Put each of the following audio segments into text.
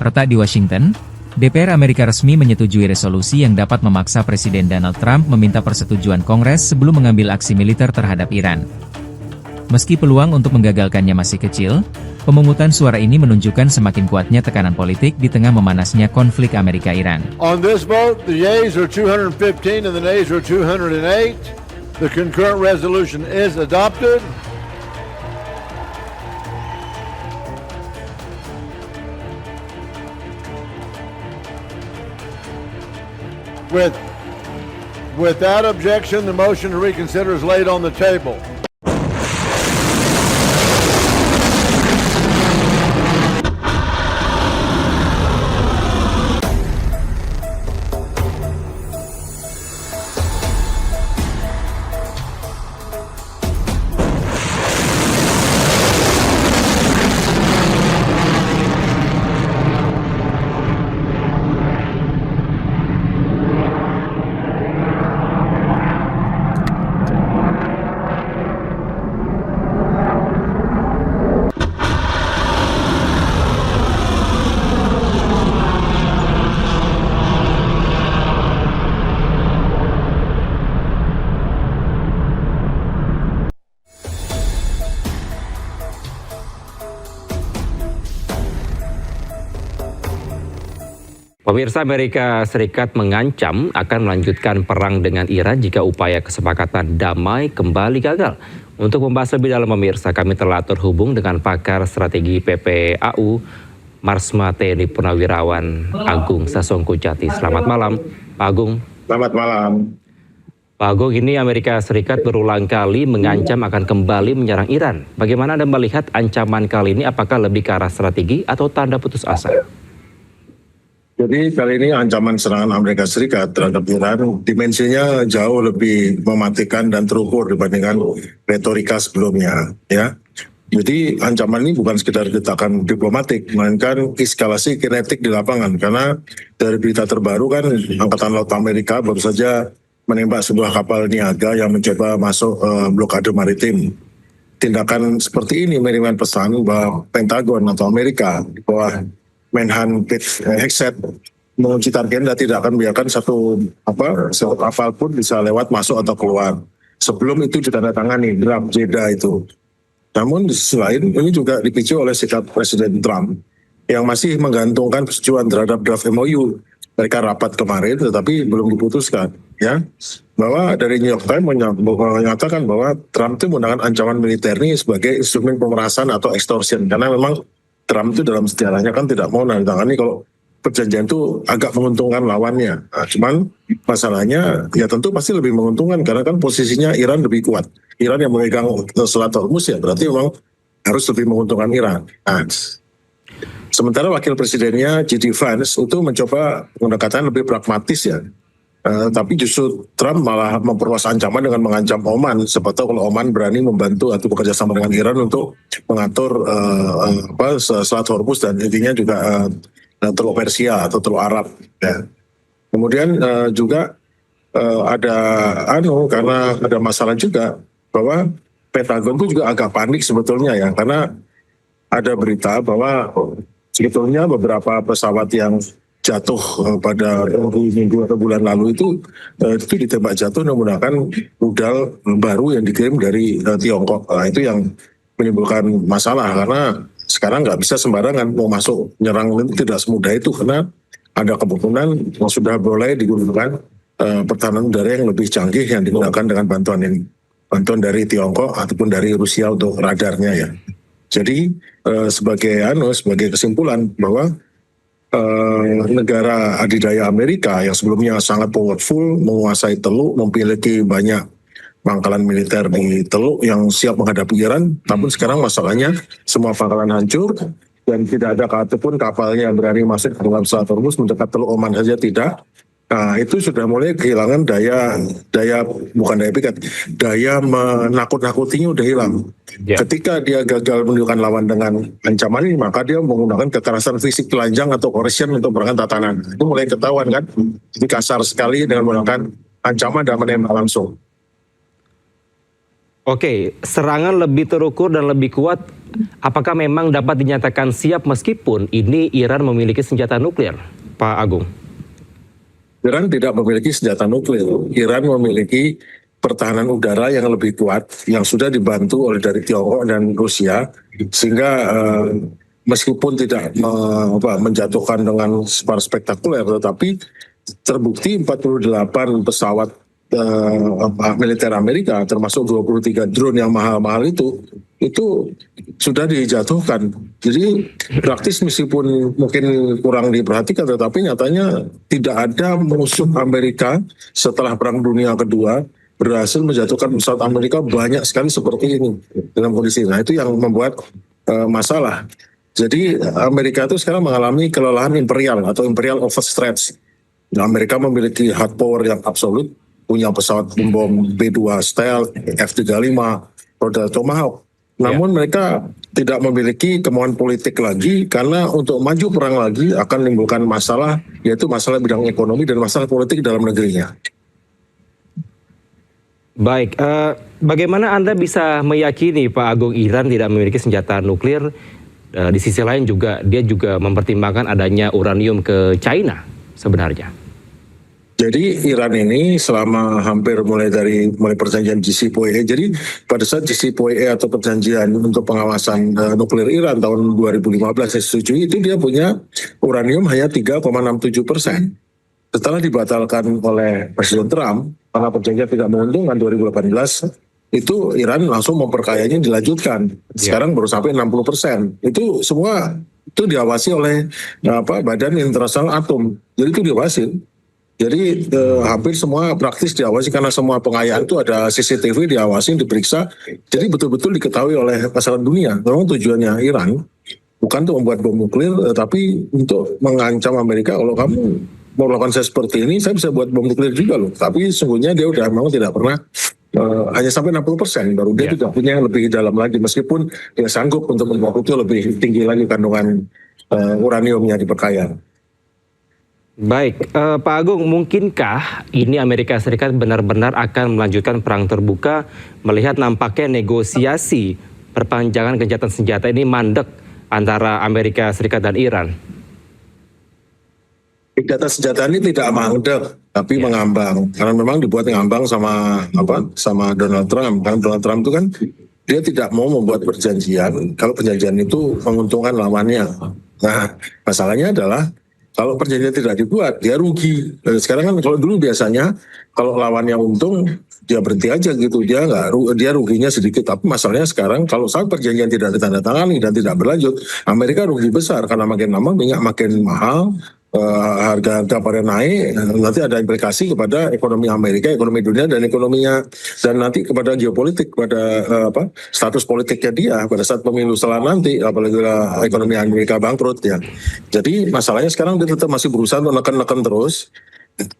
Terletak di Washington, DPR Amerika resmi menyetujui resolusi yang dapat memaksa Presiden Donald Trump meminta persetujuan Kongres sebelum mengambil aksi militer terhadap Iran. Meski peluang untuk menggagalkannya masih kecil, pemungutan suara ini menunjukkan semakin kuatnya tekanan politik di tengah memanasnya konflik Amerika-Iran. On this vote, the yeas are 215 and the nays are 208. The concurrent resolution is adopted. Without objection, the motion to reconsider is laid on the table. Pemirsa, Amerika Serikat mengancam akan melanjutkan perang dengan Iran jika upaya kesepakatan damai kembali gagal. Untuk membahas lebih dalam, pemirsa, kami telah terhubung dengan pakar strategi PPAU, Marsma TNI Purnawirawan Agung Sasongko Jati. Selamat malam, Pak Agung. Selamat malam. Pak Agung, ini Amerika Serikat berulang kali mengancam akan kembali menyerang Iran. Bagaimana Anda melihat ancaman kali ini? Apakah lebih ke arah strategi atau tanda putus asa? Jadi kali ini ancaman serangan Amerika Serikat terhadap Iran dimensinya jauh lebih mematikan dan terukur dibandingkan retorika sebelumnya, ya. Jadi ancaman ini bukan sekedar tindakan diplomatik, melainkan eskalasi kinetik di lapangan. Karena dari berita terbaru kan Angkatan Laut Amerika baru saja menembak sebuah kapal niaga yang mencoba masuk blokade maritim. Tindakan seperti ini mengirimkan pesan bahwa Pentagon atau Amerika di bawah Menhan Pete Hegseth mengunci agenda tidak akan membiarkan satu kapal pun bisa lewat masuk atau keluar sebelum itu ditandatangani draft Jeddah itu. Namun di sisi lain ini juga dipicu oleh sikap Presiden Trump yang masih menggantungkan persetujuan terhadap draft MOU. Mereka rapat kemarin tetapi belum diputuskan, ya. Bahwa dari New York Times menyatakan bahwa Trump itu menggunakan ancaman militer ini sebagai instrumen pemerasan atau extortion, karena memang Trump itu dalam sejarahnya kan tidak mau menandatangani kalau perjanjian itu agak menguntungkan lawannya. Nah, cuman masalahnya ya tentu pasti lebih menguntungkan karena kan posisinya Iran lebih kuat. Iran yang memegang Selat Hormuz ya berarti memang harus lebih menguntungkan Iran. Nah, sementara wakil presidennya J.D. Vance itu mencoba pendekatan lebih pragmatis ya. Tapi justru Trump malah memperluas ancaman dengan mengancam Oman. Siapa tahu kalau Oman berani membantu atau bekerja sama dengan Iran untuk mengatur Selat Hormuz dan intinya juga Teluk Persia atau Teluk Arab. Ya. Kemudian juga karena ada masalah juga bahwa Pentagon itu juga agak panik sebetulnya ya, karena ada berita bahwa sebetulnya beberapa pesawat yang jatuh pada minggu atau bulan lalu itu ditembak jatuh menggunakan rudal baru yang dikirim dari Tiongkok. Nah, itu yang menimbulkan masalah karena sekarang nggak bisa sembarangan mau masuk nyerang, itu tidak semudah itu karena ada kemungkinan yang sudah boleh digunakan pertahanan udara yang lebih canggih yang digunakan dengan bantuan dari Tiongkok ataupun dari Rusia untuk radarnya ya. Jadi sebagai kesimpulan bahwa negara adidaya Amerika yang sebelumnya sangat powerful, menguasai Teluk, memiliki banyak pangkalan militer di Teluk yang siap menghadapi Iran, namun sekarang masalahnya semua pangkalan hancur dan tidak ada satupun kapalnya yang berani masuk ke dalam Selat Hormuz, mendekat Teluk Oman saja tidak. Nah, itu sudah mulai kehilangan daya pikat, daya menakut-nakutinya udah hilang. Yeah. Ketika dia gagal menunjukkan lawan dengan ancaman ini, maka dia menggunakan kekerasan fisik telanjang atau coercion untuk melakukan tatanan. Itu mulai ketahuan kan, jadi kasar sekali dengan menggunakan ancaman dan menembak langsung. Oke, serangan lebih terukur dan lebih kuat Apakah memang dapat dinyatakan siap meskipun ini Iran memiliki senjata nuklir, Pak Agung? Iran tidak memiliki senjata nuklir. Iran memiliki pertahanan udara yang lebih kuat, yang sudah dibantu oleh dari Tiongkok dan Rusia, sehingga meskipun tidak menjatuhkan dengan spektakuler, tetapi terbukti 48 pesawat militer Amerika, termasuk 23 drone yang mahal-mahal itu sudah dijatuhkan. Jadi praktis meskipun mungkin kurang diperhatikan, tetapi nyatanya tidak ada musuh Amerika setelah Perang Dunia Kedua berhasil menjatuhkan pesawat Amerika banyak sekali seperti ini dalam kondisi. Nah, itu yang membuat masalah. Jadi Amerika itu sekarang mengalami kelelahan imperial atau imperial overstretch. Nah, Amerika memiliki hard power yang absolut, punya pesawat bom B-2 Stealth, F-35, roda Tomahawk. Namun mereka tidak memiliki kemauan politik lagi, karena untuk maju perang lagi akan menimbulkan masalah, yaitu masalah bidang ekonomi dan masalah politik dalam negerinya. Baik, bagaimana Anda bisa meyakini Pak Agung Iran tidak memiliki senjata nuklir? Di sisi lain juga dia juga mempertimbangkan adanya uranium ke China sebenarnya. Jadi Iran ini selama hampir mulai perjanjian JCPOA, jadi pada saat JCPOA atau perjanjian untuk pengawasan nuklir Iran tahun 2015 disetujui, itu dia punya uranium hanya 3,67%. Setelah dibatalkan oleh Presiden Trump karena perjanjian tidak menguntungkan 2018, itu Iran langsung memperkayanya dilanjutkan. Sekarang baru sampai 60%. Itu semua itu diawasi oleh Badan Internasional Atom. Jadi itu diawasi. Jadi hampir semua praktis diawasi, karena semua pengayaan itu ada CCTV, diawasi, diperiksa. Jadi betul-betul diketahui oleh masyarakat dunia. Memang tujuannya Iran bukan untuk membuat bom nuklir, tapi untuk mengancam Amerika. Kalau kamu mau melakukan saya seperti ini, saya bisa buat bom nuklir juga loh. Tapi sesungguhnya dia udah memang tidak pernah, hanya sampai 60%, baru dia tidak punya yang lebih dalam lagi. Meskipun dia sanggup untuk membuat itu lebih tinggi lagi kandungan uraniumnya di perkayaan. Baik, Pak Agung, mungkinkah ini Amerika Serikat benar-benar akan melanjutkan perang terbuka melihat nampaknya negosiasi perpanjangan gencatan senjata ini mandek antara Amerika Serikat dan Iran? Gencatan senjata ini tidak mandek, tapi mengambang. Karena memang dibuat ngambang sama Donald Trump. Karena Donald Trump itu kan dia tidak mau membuat perjanjian kalau perjanjian itu menguntungkan lawannya. Nah, masalahnya adalah kalau perjanjian tidak dibuat, dia rugi. Sekarang kan kalau dulu biasanya kalau lawannya untung, dia berhenti aja gitu. Dia ruginya sedikit. Tapi masalahnya sekarang kalau saat perjanjian tidak ditandatangani dan tidak berlanjut, Amerika rugi besar karena makin lama minyak makin mahal, harga pada naik, nanti ada implikasi kepada ekonomi Amerika, ekonomi dunia, dan ekonominya, dan nanti kepada geopolitik, pada status politiknya dia pada saat pemilu setelah nanti, apalagi ekonomi Amerika bangkrut ya. Jadi masalahnya sekarang dia tetap masih berusaha untuk neken terus.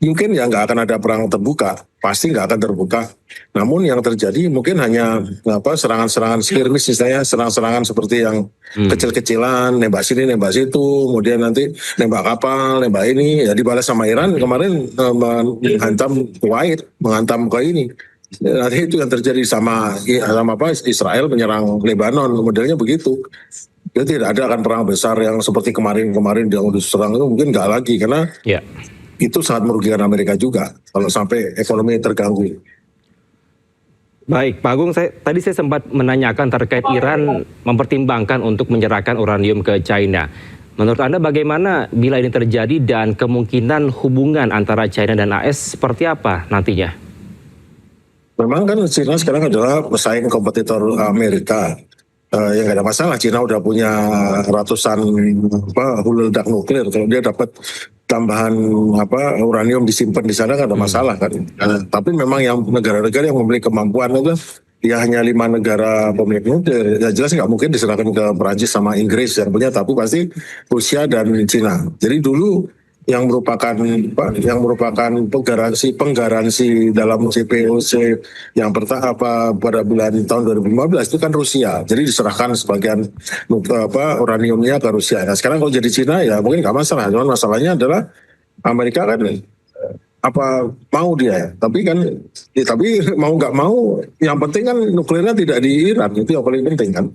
Mungkin ya nggak akan ada perang terbuka, pasti nggak akan terbuka. Namun yang terjadi mungkin hanya serangan-serangan skirmish, misalnya serangan-serangan seperti yang kecil-kecilan, nembak sini, nembak situ, kemudian nanti nembak kapal, nembak ini, ya dibalas sama Iran kemarin menghantam Kuwait, menghantam ke ini. Nanti itu yang terjadi sama Israel menyerang Lebanon, modelnya begitu. Jadi tidak ada akan perang besar yang seperti kemarin yang diserang itu, mungkin nggak lagi, karena itu sangat merugikan Amerika juga kalau sampai ekonomi terganggu. Baik, Pak Agung, tadi saya sempat menanyakan terkait Iran mempertimbangkan untuk menyerahkan uranium ke China. Menurut Anda bagaimana bila ini terjadi dan kemungkinan hubungan antara China dan AS seperti apa nantinya? Memang kan China sekarang adalah pesaing kompetitor Amerika. Ya nggak ada masalah, China udah punya ratusan hulu ledak nuklir. Kalau dia dapat tambahan uranium disimpan di sana nggak ada masalah kan. Tapi memang yang negara-negara yang memiliki kemampuan itu ya hanya 5 negara pemilik nuklir. Ya jelas nggak mungkin diserahkan ke Perancis sama Inggris yang punya, tapi pasti Rusia dan China. Jadi dulu yang merupakan penggaransi dalam CPOC yang pada bulan tahun 2015 itu kan Rusia. Jadi diserahkan sebagian uraniumnya ke Rusia. Nah, sekarang kalau jadi Cina ya mungkin nggak masalah. Cuman masalahnya adalah Amerika kan mau dia, tapi mau nggak mau, yang penting kan nuklirnya tidak di Iran, itu yang paling penting kan.